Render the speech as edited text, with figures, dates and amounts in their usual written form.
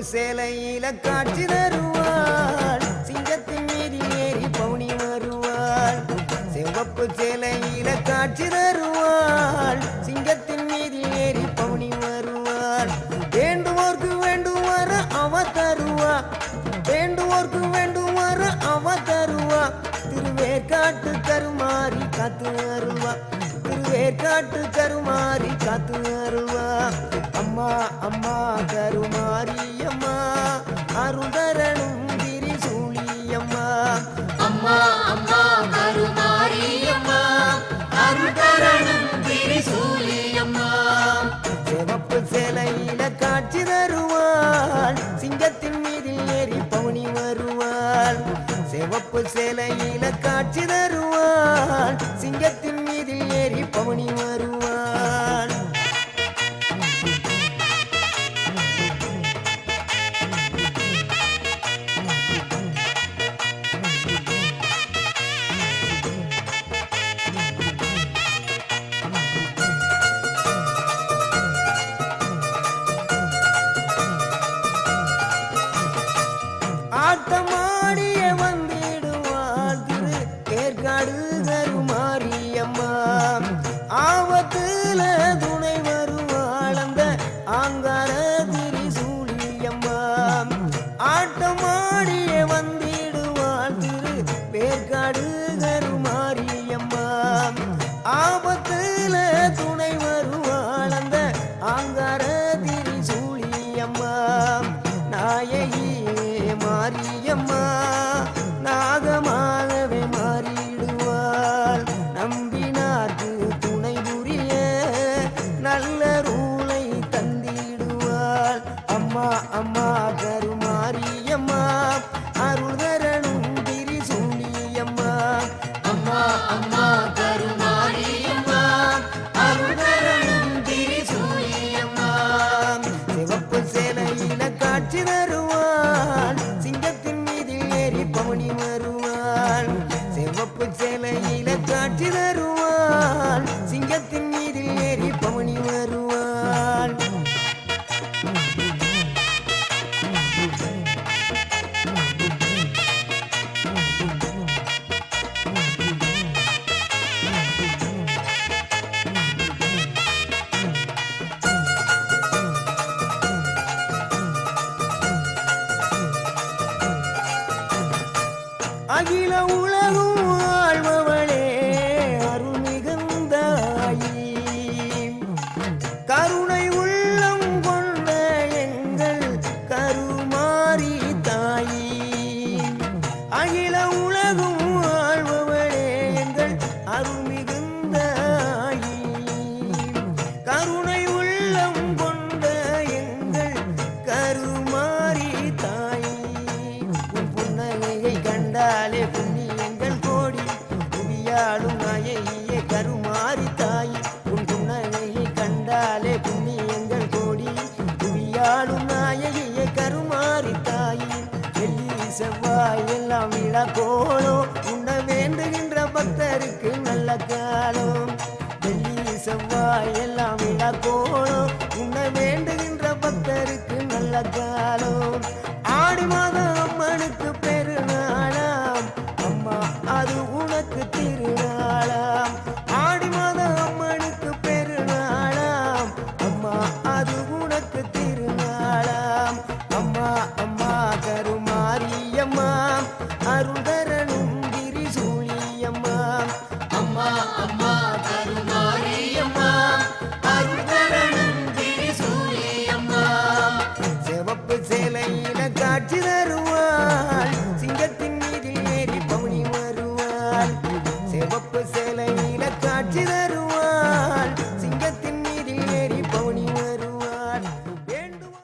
சேலையில காட்சி தருவாள் சிங்கத்தின் மீதி ஏறி பவுனி வருவாள் சிவப்பு சேலையில காட்சி தருவாள் சிங்கத்தின் மீதி ஏறி பவுனி வருவாள் வேண்டுவோர்க்கு வேண்டுவார அவ தருவா வேண்டுவோர்க்கு வேண்டுவார அவ தருவா திருவேற்காட்டு கருமாறி காத்து வருவா திருவேற்காட்டு கருமாறி காத்து வருவா அம்மா அம்மா கருமாரி அம்மா அருந்தரணும் திரிசூலியம்மா அம்மா அம்மா கருமாரி அம்மா அருந்தரணும் திரிசூலியம்மா சிவப்பு சேலையில காட்சி தருவாள் சிங்கத்தின் மீதில் ஏறி பவுனி வருவாள் சிவப்பு சேலையில காட்சி தருவாள் சிங்கத்தின் மீதில் ஏறி பவுனி வருவாள் ஆட்டமாடிய வந்திடுவாள் திரு ஏற்காடு கருமாரியம்மா ஆபத்துல துணை வருவாள் அந்த ஆங்கார திரிசூலியம்மா ஆட்டமாடிய வந்திடுவாள் திரு ஏற்காடு கருமாரியம்மா ஆபத்துல துணை வருவாள் அந்த ஆங்கார திரிசூலியம்மா நாயகி மாரியம்மா நாகமாகவே மாறிடுவாள் நம்பினார்க்கு துணை புரிய நல்ல ரூலை தந்திடுவாள் அம்மா அம்மா கருமாரியம்மா அருள் தரணும் திரிசூலியம்மா அம்மா அம்மா கருமாரி அம்மா அருள் தரணும் திரிசூலியம்மா சிவப்பு சேலையில காட்சி தருவாள் சிங்கத்தின் மீதில் ஏறி பவுனி வருவாள் சிவப்பு சேலையில காட்சி தருவாள் சிங்கத்தின் மீதில் ஏறி பவுனி வருவாள் அகில உலகும் வாழ்பவளே அருள் மிகுந்தாயி கருணை உள்ளம் கொண்ட எங்கள் கருமாரி தாயி அகில உலகும் வாழ்பவளே எங்கள் அருள் மிகுந்தாயி கருணை உள்ளம் கொண்ட எங்கள் கருமாரி தாயி உன் புன்னகையை கண்டாலே புண்ணியங்கள் கோடி புவியாடும் நாயகியே கருமாரி தாயி உன் புன்னகையை கண்டாலே புண்ணியங்கள் கோடி புவியாடும் நாயகியே கருமாரி தாயி வெள்ளி செவ்வாய் எல்லாம் விழா கோலோ உன்ன வேண்டுகின்ற பக்தருக்கு நல்ல காலம் வெள்ளி செவ்வாய் எல்லாம் விழா கோலோ உன்ன வேண்டுகின்ற பக்தருக்கு நல்ல காலம் ஆடி மாதம் அம்மனுக்கு